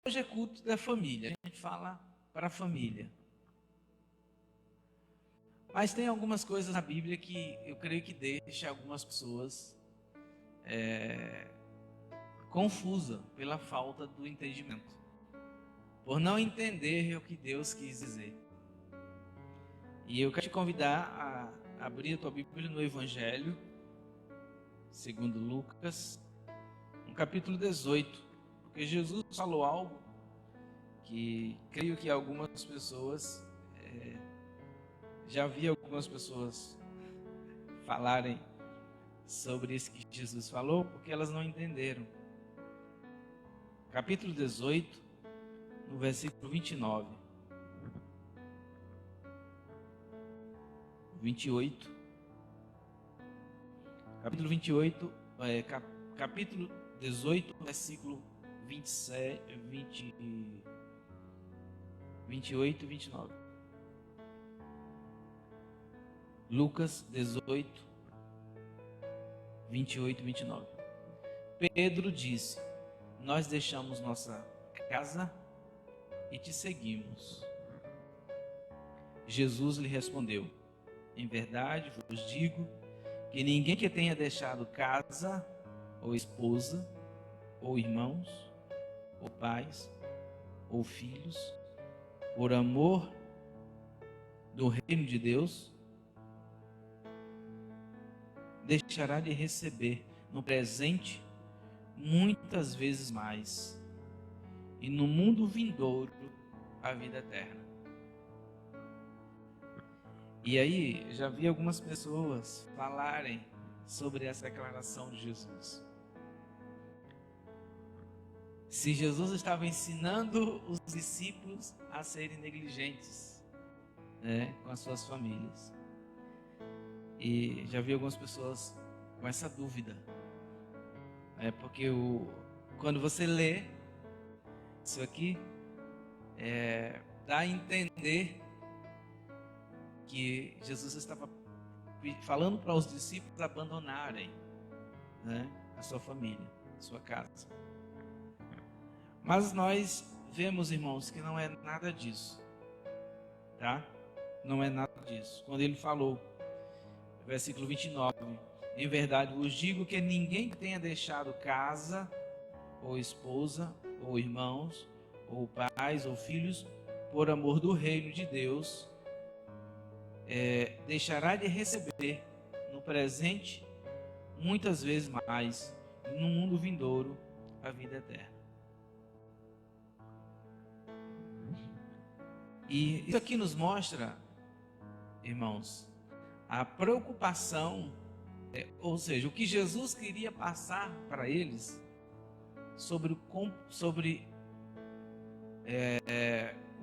hoje é culto da família, a gente fala para a família. Mas tem algumas coisas na Bíblia que eu creio que deixa algumas pessoas confusas pela falta do entendimento, por não entender o que Deus quis dizer. E eu quero te convidar a abrir a tua Bíblia no Evangelho segundo Lucas, no capítulo 18, porque Jesus falou algo que creio que algumas pessoas, já vi algumas pessoas falarem sobre isso que Jesus falou, porque elas não entenderam. Capítulo 18, no versículo 29, 28, capítulo 28, capítulo 18, versículo 27, 28 e 29. Lucas 18, 28 e 29. Pedro disse: nós deixamos nossa casa e te seguimos. Jesus lhe respondeu: em verdade vos digo que ninguém que tenha deixado casa, ou esposa, ou irmãos, ou pais, ou filhos, por amor do reino de Deus, deixará de receber no presente muitas vezes mais, e no mundo vindouro a vida eterna. E aí, já vi algumas pessoas falarem sobre essa declaração de Jesus. Se Jesus estava ensinando os discípulos a serem negligentes, com as suas famílias. E já vi algumas pessoas com essa dúvida. Porque quando você lê isso aqui, dá a entender que Jesus estava falando para os discípulos abandonarem, a sua família, a sua casa. Mas nós vemos, irmãos, que não é nada disso, tá? Não é nada disso. Quando ele falou, versículo 29, em verdade vos digo que ninguém que tenha deixado casa, ou esposa, ou irmãos, ou pais, ou filhos, por amor do reino de Deus, deixará de receber no presente muitas vezes mais, e no mundo vindouro a vida eterna. E isso aqui nos mostra, irmãos, a preocupação, ou seja, o que Jesus queria passar para eles sobre o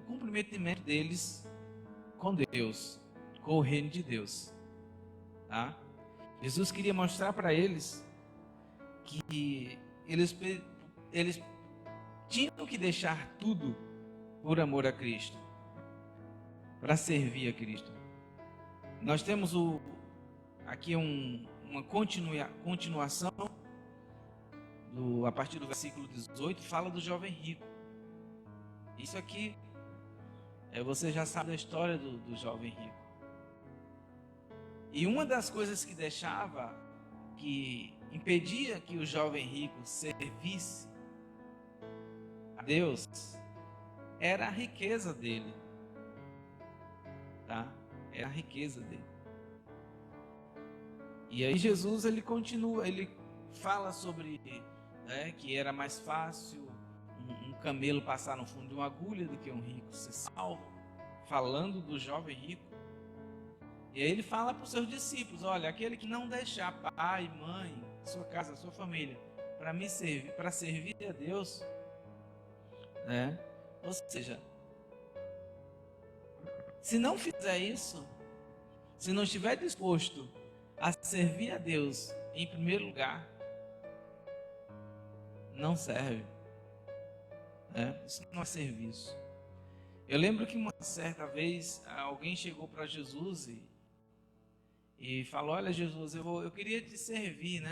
comprometimento deles com Deus, com o reino de Deus, tá? Jesus queria mostrar para eles que eles tinham que deixar tudo por amor a Cristo, para servir a Cristo. Nós temos aqui uma continuação a partir do versículo 18, fala do jovem rico. Isso aqui, você já sabe da história do jovem rico. E uma das coisas que impedia que o jovem rico servisse a Deus, era a riqueza dele, tá? Era a riqueza dele. E aí Jesus, ele continua, ele fala sobre que era mais fácil um camelo passar no fundo de uma agulha do que um rico ser salvo, falando do jovem rico. E aí ele fala para os seus discípulos: olha, aquele que não deixar pai, mãe, sua casa, sua família, para me servir, para servir a Deus, ou seja, se não fizer isso, se não estiver disposto a servir a Deus em primeiro lugar, não serve. Isso não é serviço. Eu lembro que uma certa vez alguém chegou para Jesus e falou: olha, Jesus, eu queria te servir,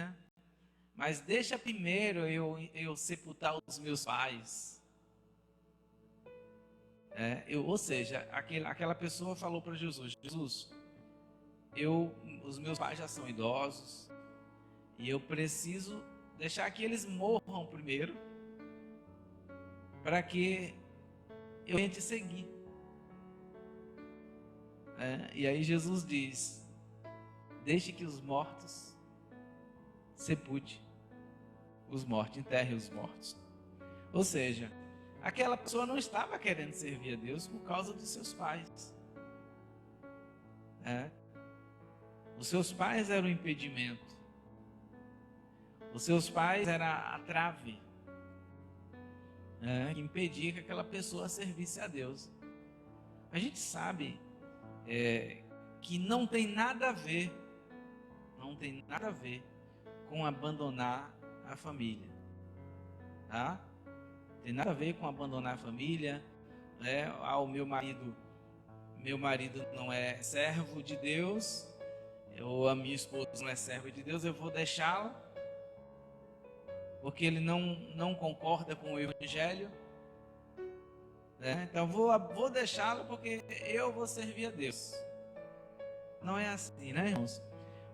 mas deixa primeiro eu sepultar os meus pais. Ou seja, aquela pessoa falou para Jesus: Jesus, os meus pais já são idosos e eu preciso deixar que eles morram primeiro para que eu venha te seguir. E aí Jesus diz: deixe que os mortos sepultem os mortos, enterre os mortos. Ou seja, aquela pessoa não estava querendo servir a Deus por causa dos seus pais. Os seus pais eram o impedimento. Os seus pais eram a trave que impedia que aquela pessoa servisse a Deus. A gente sabe que não tem nada a ver com abandonar a família, tá? Tem nada a ver com abandonar a família, o meu marido não é servo de Deus, ou a minha esposa não é serva de Deus, eu vou deixá-la porque ele não concorda com o evangelho, então vou deixá-lo porque eu vou servir a Deus. Não é assim, né, irmãos?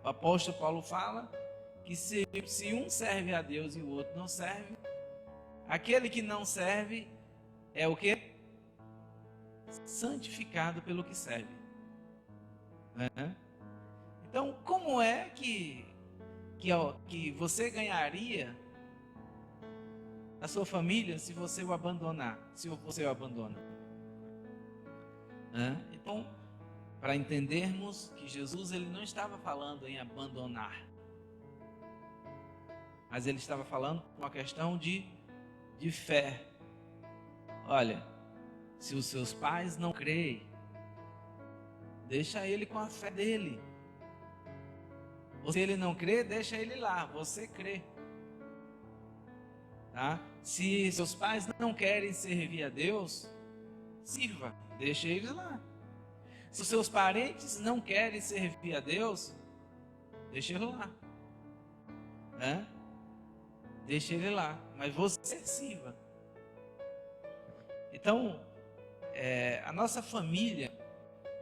O apóstolo Paulo fala que se um serve a Deus e o outro não serve, aquele que não serve é o quê? Santificado pelo que serve. Então, como é que você ganharia a sua família se você o abandonar? Se você o abandona? Então, para entendermos que Jesus ele não estava falando em abandonar, mas ele estava falando uma questão de fé. Olha, se os seus pais não creem, deixa ele com a fé dele. Ou se ele não crê, deixa ele lá, você crê. Tá? Se seus pais não querem servir a Deus, sirva, deixa eles lá. Se os seus parentes não querem servir a Deus, deixa ele lá. Deixa ele lá, mas você sirva. Então, a nossa família,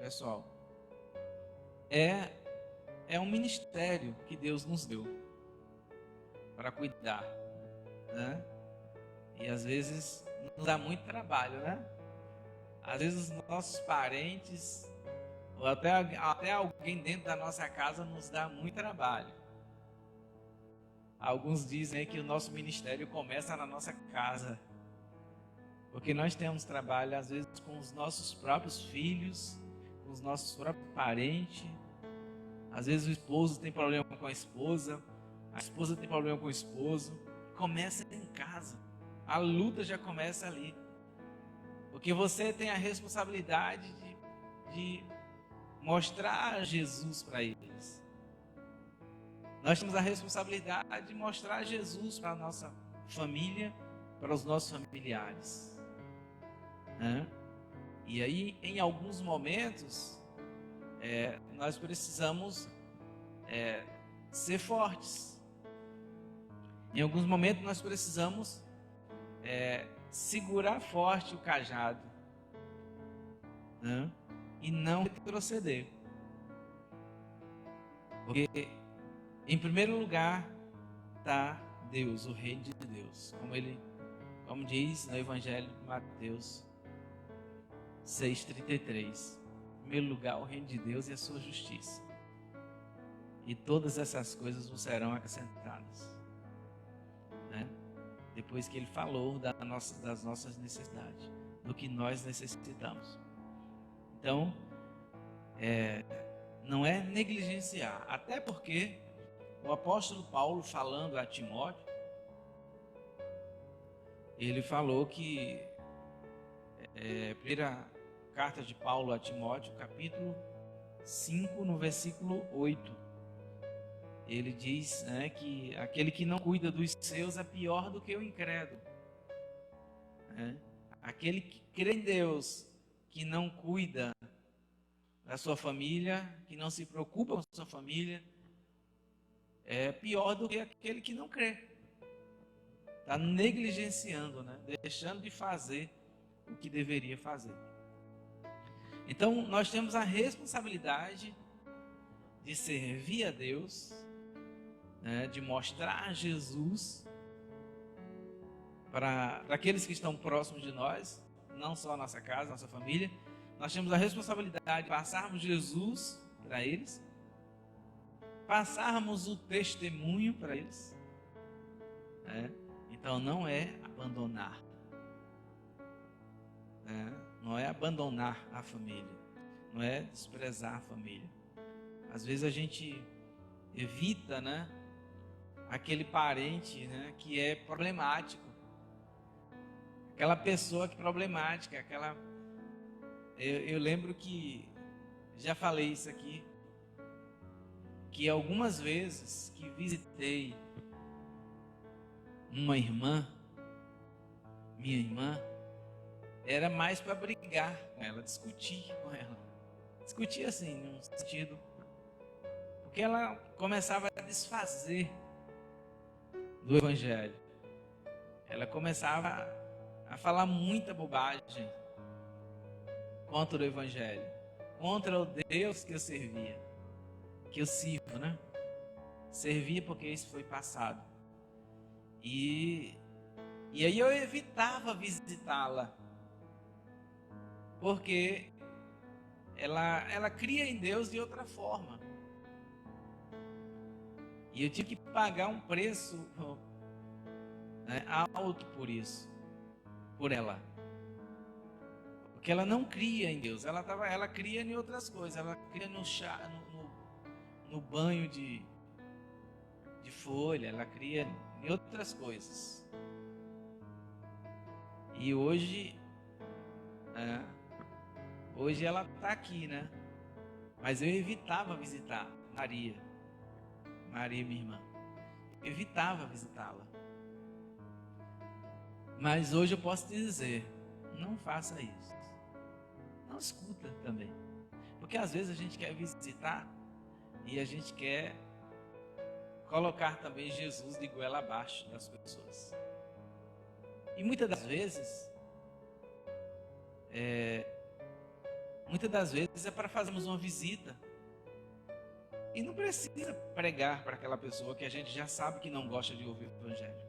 pessoal, é um ministério que Deus nos deu para cuidar, E às vezes nos dá muito trabalho, Às vezes os nossos parentes ou até alguém dentro da nossa casa nos dá muito trabalho. Alguns dizem que o nosso ministério começa na nossa casa, porque nós temos trabalho às vezes com os nossos próprios filhos, com os nossos próprios parentes. Às vezes o esposo tem problema com a esposa tem problema com o esposo. Começa em casa, a luta já começa ali, porque você tem a responsabilidade de mostrar Jesus para eles. Nós temos a responsabilidade de mostrar Jesus para a nossa família, para os nossos familiares. E aí, em alguns momentos, nós precisamos ser fortes. Em alguns momentos, nós precisamos segurar forte o cajado, e não retroceder. Porque, em primeiro lugar, está Deus, o reino de Deus. Como diz no Evangelho de Mateus 6,33. Em primeiro lugar, o reino de Deus e a sua justiça. E todas essas coisas nos serão acrescentadas. Depois que ele falou das nossas necessidades, do que nós necessitamos. Então, não é negligenciar, até porque o apóstolo Paulo, falando a Timóteo, ele falou que, primeira carta de Paulo a Timóteo, capítulo 5, no versículo 8, ele diz que aquele que não cuida dos seus é pior do que o incrédulo. Aquele que crê em Deus, que não cuida da sua família, que não se preocupa com a sua família, é pior do que aquele que não crê. Está negligenciando, deixando de fazer o que deveria fazer. Então, nós temos a responsabilidade de servir a Deus, né, de mostrar Jesus para aqueles que estão próximos de nós, não só a nossa casa, nossa família. Nós temos a responsabilidade de passarmos Jesus para eles, passarmos o testemunho para eles, né? Então não é abandonar, né? Não é abandonar a família, não é desprezar a família. Às vezes a gente evita, né, aquele parente, né, que é problemático, aquela pessoa que é problemática, aquela... Eu lembro que já falei isso aqui, que algumas vezes que visitei uma irmã, minha irmã, era mais para brigar com ela, discutir com ela. Discutir assim, num sentido, porque ela começava a desfazer do Evangelho. Ela começava a falar muita bobagem contra o Evangelho, contra o Deus que eu servia, que eu sirvo, né? Servia porque isso foi passado. E aí eu evitava visitá-la, porque ela cria em Deus de outra forma. E eu tive que pagar um preço, né, alto por isso, por ela. Porque ela não cria em Deus, ela cria em outras coisas, ela cria no chá, no banho de folha, ela cria em outras coisas. E hoje ela está aqui, né? Mas eu evitava visitar Maria, minha irmã. Eu evitava visitá-la. Mas hoje eu posso te dizer, não faça isso. Não escuta também. Porque às vezes a gente quer visitar e a gente quer colocar também Jesus de goela abaixo das pessoas. E muitas das vezes é para fazermos uma visita. E não precisa pregar para aquela pessoa que a gente já sabe que não gosta de ouvir o Evangelho.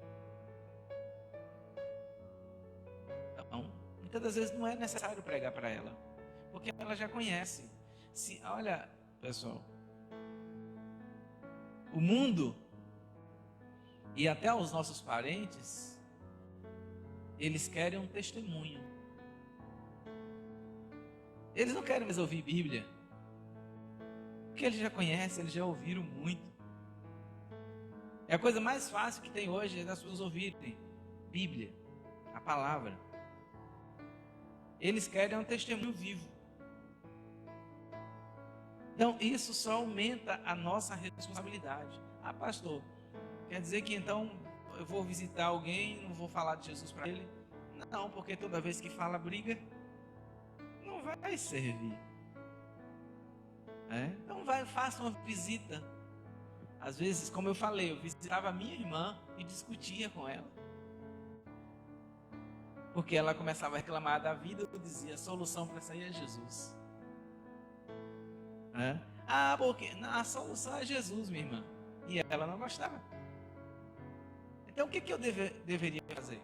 Então, muitas das vezes não é necessário pregar para ela, porque ela já conhece. Olha, pessoal, o mundo e até os nossos parentes, eles querem um testemunho. Eles não querem mais ouvir Bíblia, porque eles já conhecem, eles já ouviram muito. É a coisa mais fácil que tem hoje é das pessoas ouvirem Bíblia, a palavra. Eles querem um testemunho vivo. Então isso só aumenta a nossa responsabilidade. Ah, pastor, quer dizer que então eu vou visitar alguém e não vou falar de Jesus para ele? Não, porque toda vez que fala briga, não vai servir. Então faça uma visita. Às vezes, como eu falei, eu visitava a minha irmã e discutia com ela, porque ela começava a reclamar da vida. Eu dizia, a solução para isso aí é Jesus. Porque a solução é Jesus, minha irmã. E ela não gostava. Então o que eu deveria fazer?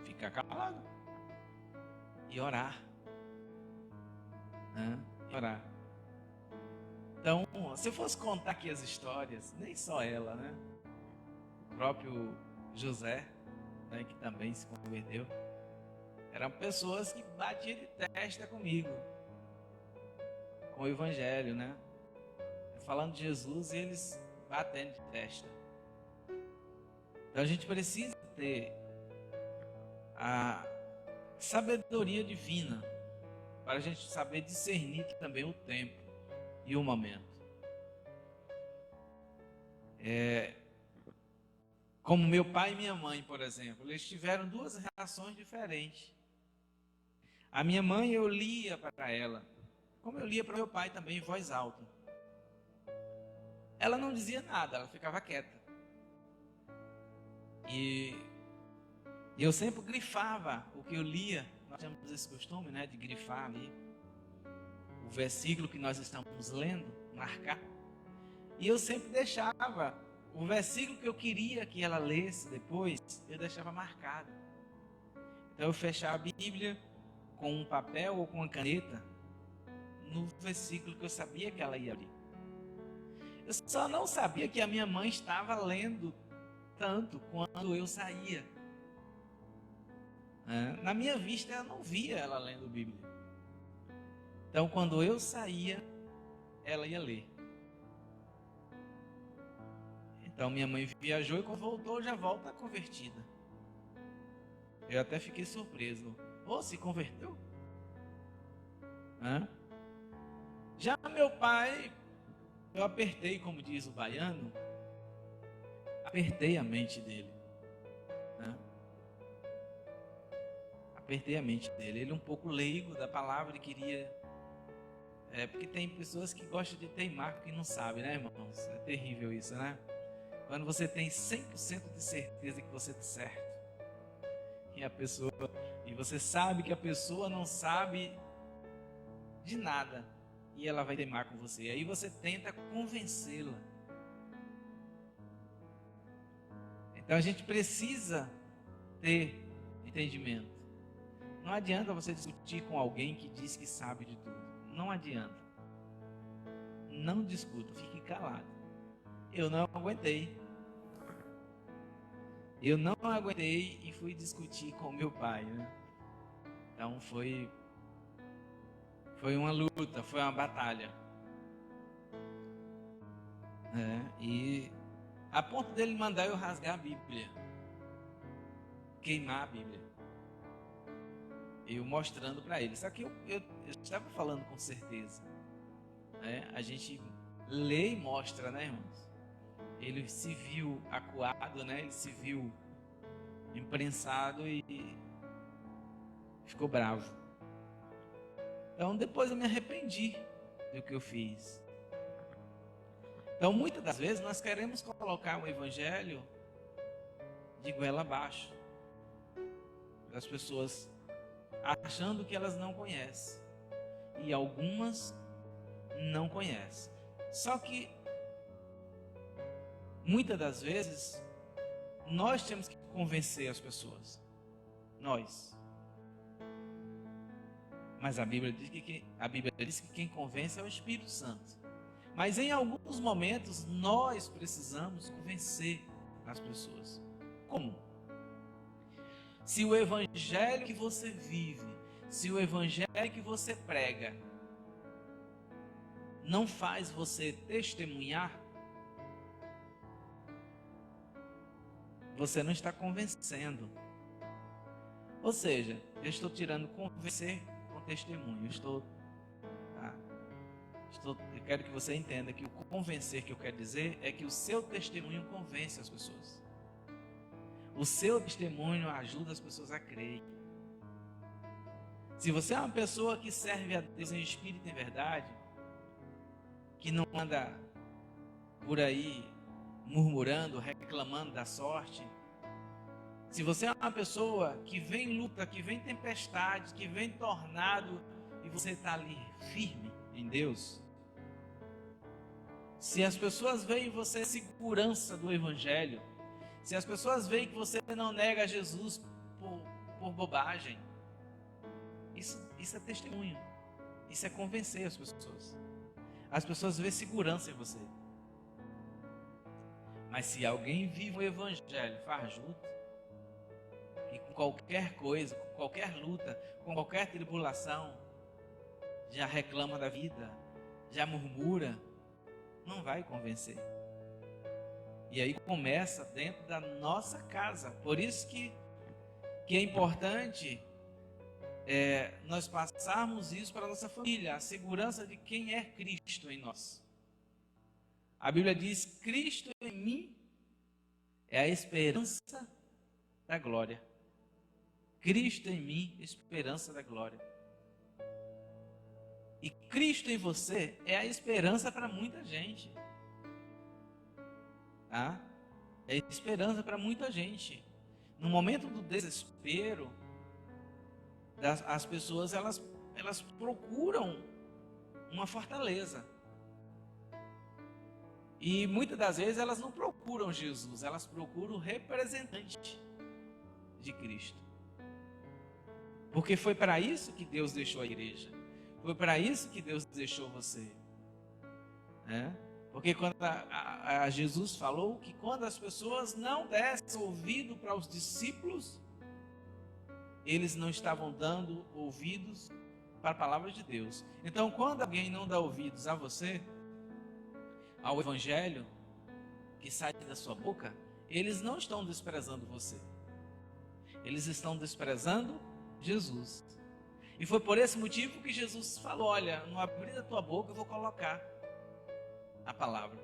Ficar calado e orar. Orar. Então, se eu fosse contar aqui as histórias, nem só ela, né? O próprio José, né, que também se converteu, eram pessoas que batiam de testa comigo, com o Evangelho, né? Falando de Jesus e eles batendo de testa. Então a gente precisa ter a sabedoria divina para a gente saber discernir também o tempo e o momento. Como meu pai e minha mãe, por exemplo, eles tiveram duas reações diferentes. A minha mãe, eu lia para ela, como eu lia para meu pai também em voz alta. Ela não dizia nada, ela ficava quieta. E E eu sempre grifava o que eu lia. Nós temos esse costume, né, de grifar ali o versículo que nós estamos lendo, marcar. E eu sempre deixava o versículo que eu queria que ela lesse depois, eu deixava marcado. Então eu fechava a Bíblia com um papel ou com uma caneta no versículo que eu sabia que ela ia ler. Eu só não sabia que a minha mãe estava lendo tanto quando eu saía. Na minha vista, eu não via ela lendo Bíblia. Então, quando eu saía, ela ia ler. Então, minha mãe viajou e quando voltou, já volta convertida. Eu até fiquei surpreso. Se converteu? Já meu pai, eu apertei, como diz o baiano, apertei a mente dele. Apertei a mente dele. Ele um pouco leigo da palavra e queria... porque tem pessoas que gostam de teimar porque não sabem, né, irmãos? É terrível isso, né? Quando você tem 100% de certeza que você está certo. E você sabe que a pessoa não sabe de nada. E ela vai teimar com você. Aí você tenta convencê-la. Então a gente precisa ter entendimento. Não adianta você discutir com alguém que diz que sabe de tudo. Não adianta. Não discuta, fique calado. Eu não aguentei. E fui discutir com meu pai, né? Então foi uma luta, foi uma batalha. E a ponto dele mandar eu rasgar a Bíblia, queimar a Bíblia. Eu mostrando para ele. Só que eu estava falando com certeza. A gente lê e mostra, né, irmãos? Ele se viu acuado, né? Ele se viu imprensado e ficou bravo. Então depois eu me arrependi do que eu fiz. Então muitas das vezes nós queremos colocar o evangelho de goela abaixo das pessoas, achando que elas não conhecem. E algumas não conhecem. Só que muitas das vezes nós temos que convencer as pessoas. Nós. Mas a Bíblia diz que quem convence é o Espírito Santo. Mas em alguns momentos nós precisamos convencer as pessoas. Como? Se o evangelho que você vive, se o evangelho que você prega não faz você testemunhar, você não está convencendo. Ou seja, eu estou tirando convencer com testemunho. Eu quero que você entenda que o convencer que eu quero dizer é que o seu testemunho convence as pessoas. O seu testemunho ajuda as pessoas a crer. Se você é uma pessoa que serve a Deus em espírito e em verdade, que não anda por aí murmurando, reclamando da sorte, se você é uma pessoa que vem luta, que vem tempestade, que vem tornado, e você está ali firme em Deus, se as pessoas veem em você segurança do evangelho, se as pessoas veem que você não nega Jesus por bobagem, isso é testemunho, isso é convencer as pessoas. As pessoas veem segurança em você. Mas se alguém vive o evangelho fajuto, e com qualquer coisa, com qualquer luta, com qualquer tribulação, já reclama da vida, já murmura, não vai convencer. E aí começa dentro da nossa casa. Por isso que é importante nós passarmos isso para a nossa família, a segurança de quem é Cristo em nós. A Bíblia diz: Cristo em mim é a esperança da glória. Cristo em mim, esperança da glória. E Cristo em você é a esperança para muita gente. É a esperança para muita gente. No momento do desespero, as pessoas elas procuram uma fortaleza. E muitas das vezes elas não procuram Jesus, elas procuram o representante de Cristo. Porque foi para isso que Deus deixou a igreja. Foi para isso que Deus deixou você. Porque quando Jesus falou que quando as pessoas não dessem ouvido para os discípulos, eles não estavam dando ouvidos para a palavra de Deus. Então, quando alguém não dá ouvidos a você, ao evangelho que sai da sua boca, eles não estão desprezando você. Eles estão desprezando Jesus. E foi por esse motivo que Jesus falou: olha, no abrir da tua boca eu vou colocar a palavra.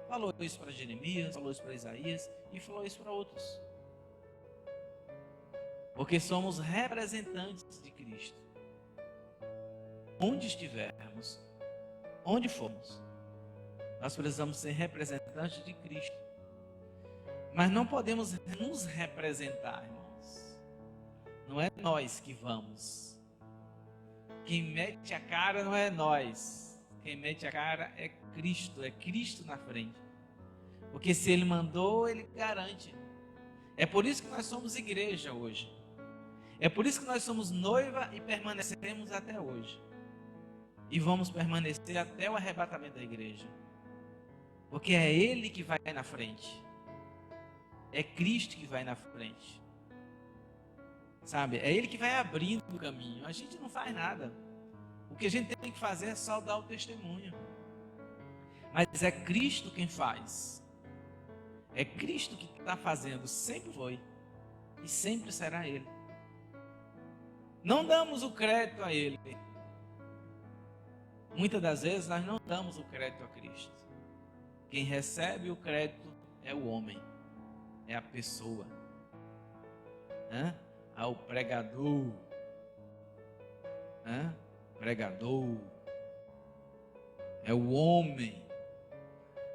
Falou isso para Jeremias, falou isso para Isaías e falou isso para outros. Porque somos representantes de Cristo. Onde estivermos, onde formos, nós precisamos ser representantes de Cristo. Mas não podemos nos representar, irmãos. Não é nós que vamos. Quem mete a cara não é nós. Quem mete a cara é Cristo na frente. Porque se Ele mandou, Ele garante. É por isso que nós somos igreja hoje. É por isso que nós somos noiva e permanecemos até hoje. E vamos permanecer até o arrebatamento da igreja. Porque é Ele que vai na frente. É Cristo que vai na frente. Sabe? É Ele que vai abrindo o caminho. A gente não faz nada. O que a gente tem que fazer é só dar o testemunho. Mas é Cristo quem faz. É Cristo que está fazendo. Sempre foi. E sempre será Ele. Não damos o crédito a Ele. Muitas das vezes nós não damos o crédito a Cristo. Quem recebe o crédito é o homem. É a pessoa. O pregador. Pregador. É o homem.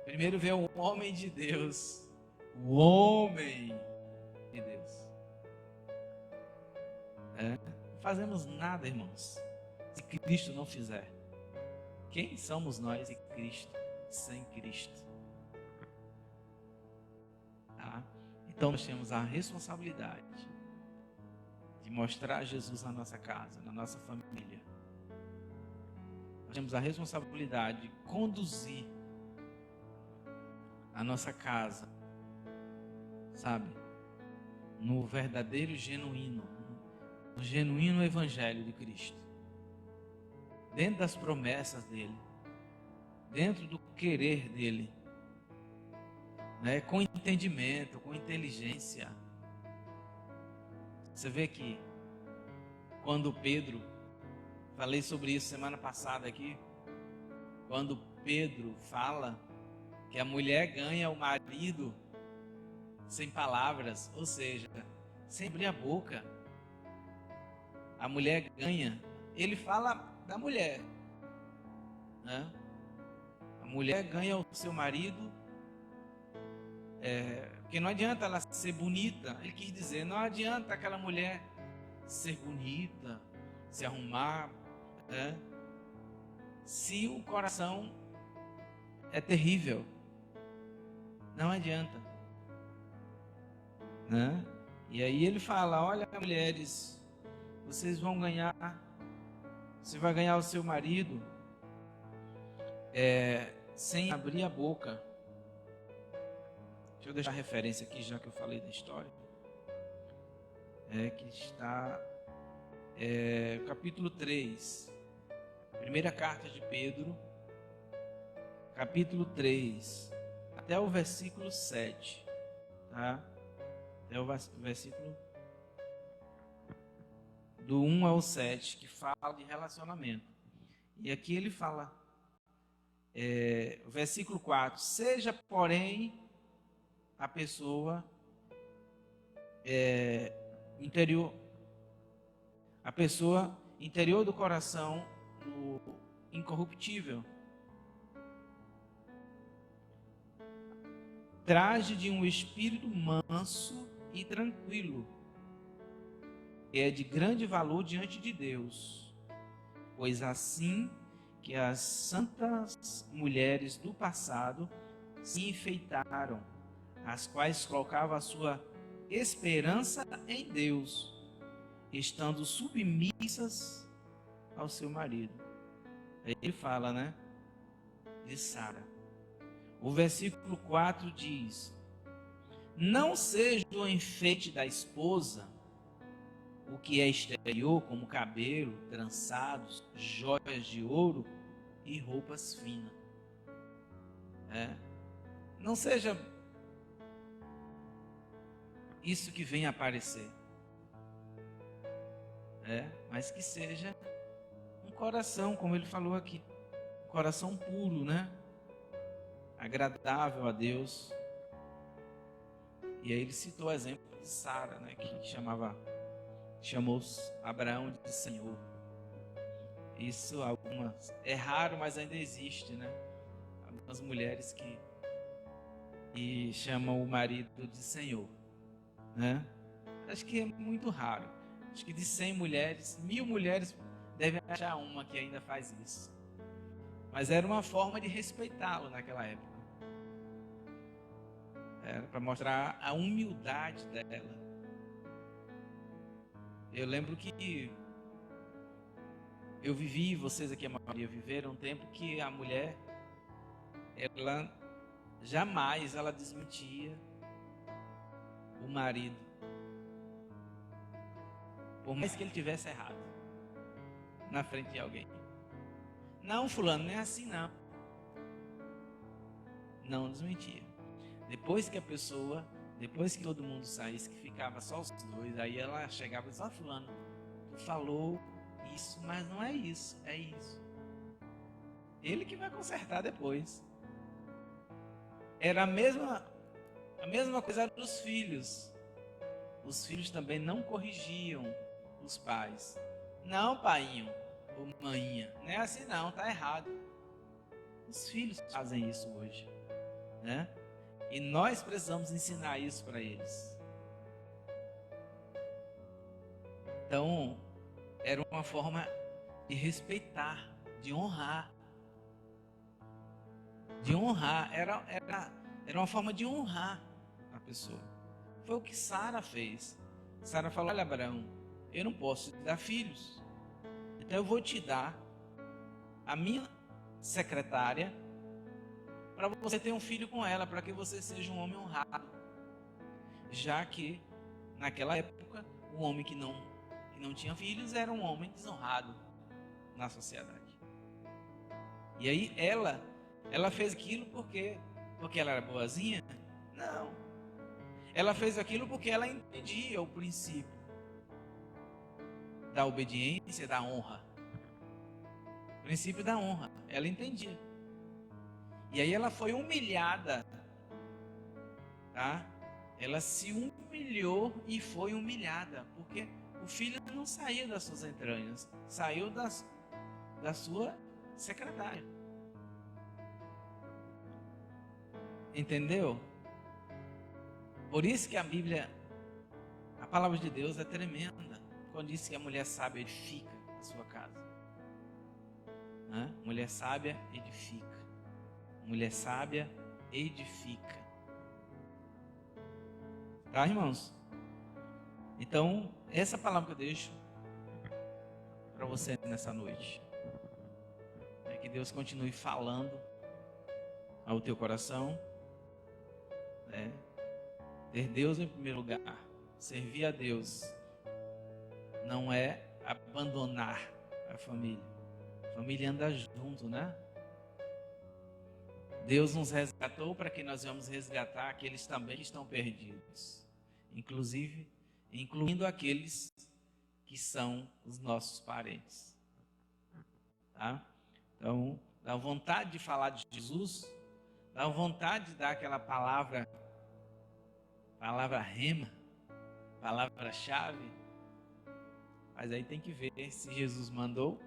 Primeiro vem o homem de Deus. O homem de Deus. Não fazemos nada, irmãos, se Cristo não fizer. Quem somos nós e Cristo sem Cristo? Então nós temos a responsabilidade de mostrar Jesus na nossa casa, na nossa família. Nós temos a responsabilidade de conduzir a nossa casa, sabe, no verdadeiro e genuíno, no genuíno evangelho de Cristo, dentro das promessas dele, dentro do querer dele, com entendimento, com inteligência. Você vê que quando Pedro, falei sobre isso semana passada aqui, quando Pedro fala que a mulher ganha o marido sem palavras, ou seja, sem abrir a boca, a mulher ganha. Ele fala da mulher, A mulher ganha o seu marido, porque não adianta ela ser bonita. Ele quis dizer, não adianta aquela mulher ser bonita, se arrumar, se o coração é terrível. Não adianta. E aí ele fala: olha, mulheres, vocês vão ganhar, você vai ganhar o seu marido sem abrir a boca. Deixa eu deixar a referência aqui, já que eu falei da história. Que está capítulo 3, primeira carta de Pedro, capítulo 3, até o versículo 7, tá? Até o versículo do 1 ao 7, que fala de relacionamento. E aqui ele fala, versículo 4: seja, porém, a pessoa interior do coração incorruptível, traje de um espírito manso e tranquilo, é de grande valor diante de Deus, pois assim que as santas mulheres do passado se enfeitaram, as quais colocavam a sua esperança em Deus, estando submissas ao seu marido. Aí ele fala, né, de Sara. O versículo 4 diz: não seja o enfeite da esposa o que é exterior, como cabelo, trançados, joias de ouro e roupas finas. Não seja isso que vem aparecer, mas que seja um coração, como ele falou aqui, um coração puro, né? Agradável a Deus. E aí ele citou o exemplo de Sara, né? Que chamou Abraão de Senhor. Isso é raro, mas ainda existe, né? Algumas mulheres que chamam o marido de Senhor, né? Acho que é muito raro. Acho que de 100 mulheres, 1000 mulheres devem achar uma que ainda faz isso. Mas era uma forma de respeitá-lo naquela época. Era para mostrar a humildade dela. Eu lembro que eu vivi, vocês aqui a maioria viveram um tempo que a mulher, ela jamais desmentia o marido, por mais que ele tivesse errado na frente de alguém. Não, fulano, não é assim não. Não desmentia. Depois que todo mundo saísse, que ficava só os dois, aí ela chegava e disse: fulano, tu falou isso, mas não é isso, é isso. Ele que vai consertar depois. Era a mesma coisa dos filhos. Os filhos também não corrigiam os pais. Não, painho ou maninha, não é assim não, tá errado. Os filhos fazem isso hoje, né? E nós precisamos ensinar isso para eles. Então, era uma forma de respeitar, de honrar. Era uma forma de honrar a pessoa. Foi o que Sara fez. Sara falou: olha, Abraão, eu não posso te dar filhos, então eu vou te dar a minha secretária, para você ter um filho com ela, para que você seja um homem honrado. Já que, naquela época, o homem que não tinha filhos era um homem desonrado na sociedade. E aí ela fez aquilo porque ela era boazinha? Não. Ela fez aquilo porque ela entendia o princípio da obediência, da honra. O princípio da honra, ela entendia. E aí ela foi humilhada, tá? Ela se humilhou e foi humilhada, porque o filho não saiu das suas entranhas, saiu da sua secretária. Entendeu? Por isso que a Bíblia, a palavra de Deus é tremenda, quando diz que a mulher sábia edifica a sua casa. Mulher sábia edifica. Mulher sábia edifica. Tá, irmãos? Então, essa palavra que eu deixo para você nessa noite é que Deus continue falando ao teu coração, né? Ter Deus em primeiro lugar, servir a Deus, não é abandonar a família. A família anda junto, né? Deus nos resgatou para que nós vamos resgatar aqueles também que estão perdidos, incluindo aqueles que são os nossos parentes. Tá? Então, dá vontade de falar de Jesus, dá vontade de dar aquela palavra rema, palavra-chave, mas aí tem que ver se Jesus mandou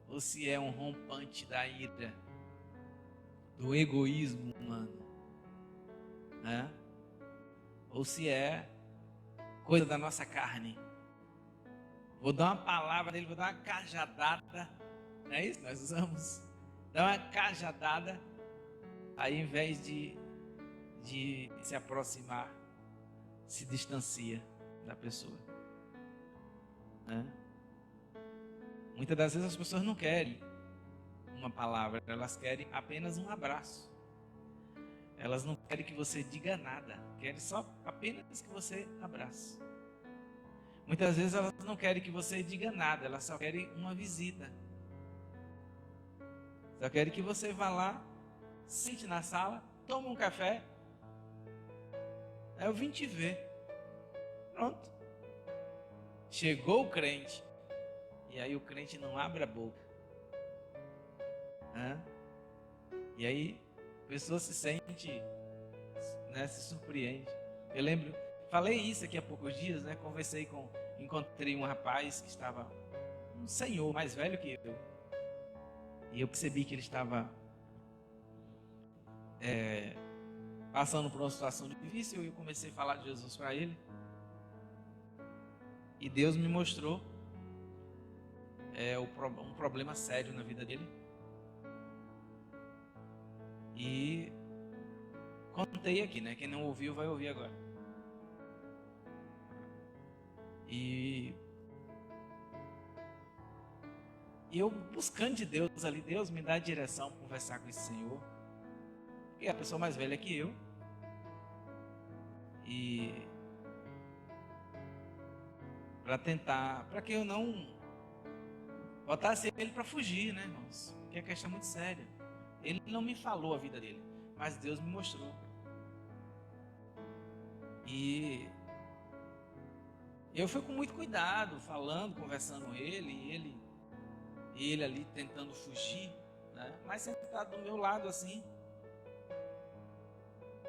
ou se é um rompante da ira, do egoísmo humano, né? Ou se é coisa da nossa carne, Vou dar uma palavra dele, vou dar uma cajadada. Não é isso que nós usamos? Dá uma cajadada. Aí, em vez de se aproximar, se distancia da pessoa. Né? Muitas das vezes as pessoas não querem uma palavra, elas querem apenas um abraço. Elas não querem que você diga nada, querem só apenas que você abrace. Muitas vezes elas não querem que você diga nada, elas só querem uma visita. Só querem que você vá lá, sente na sala, tome um café. Eu vim te ver. Pronto. Chegou o crente. E aí o crente não abre a boca. E aí a pessoa se sente, né, se surpreende. Eu lembro, falei isso aqui há poucos dias, né? Encontrei um rapaz que estava, um senhor mais velho que eu. E eu percebi que ele estava passando por uma situação difícil. E eu comecei a falar de Jesus para ele. E Deus me mostrou um problema sério na vida dele. E contei aqui, né? Quem não ouviu vai ouvir agora. E eu buscando de Deus ali, Deus me dá a direção para conversar com esse senhor. Porque é a pessoa mais velha que eu. E para que eu não botasse ele para fugir, né, irmãos? Porque a questão é muito séria. Ele não me falou a vida dele, mas Deus me mostrou. E eu fui com muito cuidado, falando, conversando com ele, e ele ali tentando fugir, né? Mas sentado do meu lado assim,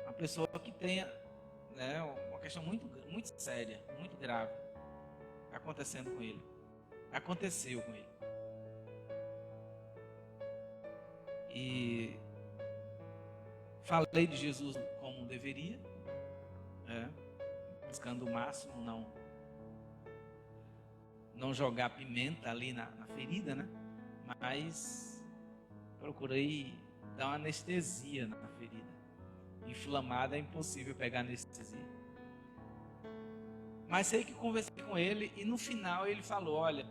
uma pessoa que tenha, né, uma questão muito, muito séria, muito grave acontecendo com ele. Aconteceu com ele. E falei de Jesus como deveria, buscando o máximo não jogar pimenta ali na ferida, né? Mas procurei dar uma anestesia na ferida. Inflamada é impossível pegar anestesia. Mas sei que conversei com ele e no final ele falou: olha,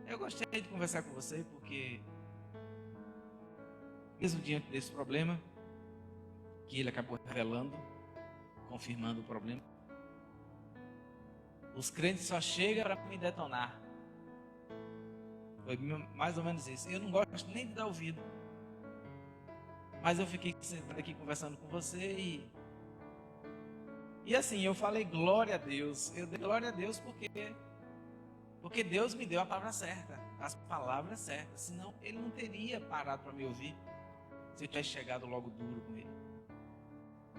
eu gostei de conversar com você porque mesmo diante desse problema, que ele acabou revelando, confirmando o problema, os crentes só chegam para me detonar. Foi mais ou menos isso. Eu não gosto nem de dar ouvido. Mas eu fiquei sentado aqui conversando com você e assim, eu falei glória a Deus. Eu dei glória a Deus porque Deus me deu a palavra certa, as palavras certas. Senão ele não teria parado para me ouvir se eu tivesse chegado logo duro com ele.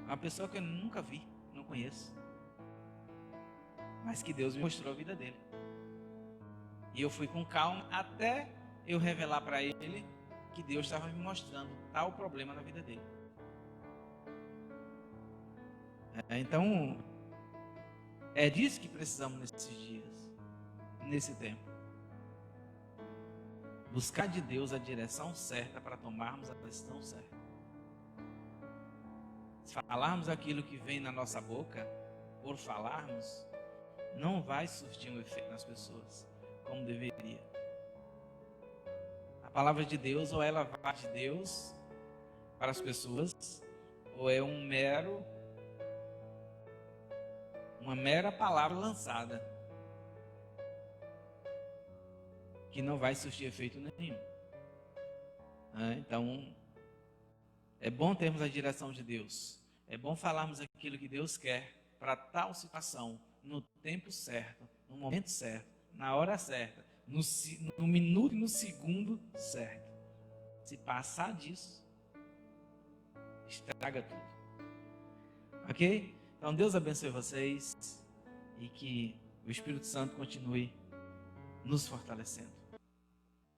Uma pessoa que eu nunca vi, não conheço, mas que Deus me mostrou a vida dele. E eu fui com calma até eu revelar para ele que Deus estava me mostrando tal problema na vida dele. Então, é disso que precisamos nesses dias, nesse tempo. Buscar de Deus a direção certa para tomarmos a decisão certa. Se falarmos aquilo que vem na nossa boca, por falarmos, não vai surtir um efeito nas pessoas como deveria. A palavra de Deus, ou ela vai de Deus para as pessoas, ou é uma mera palavra lançada, que não vai surtir efeito nenhum. Então, é bom termos a direção de Deus. É bom falarmos aquilo que Deus quer para tal situação, no tempo certo, no momento certo, na hora certa, no minuto e no segundo certo. Se passar disso, estraga tudo. Ok? Então Deus abençoe vocês e que o Espírito Santo continue nos fortalecendo.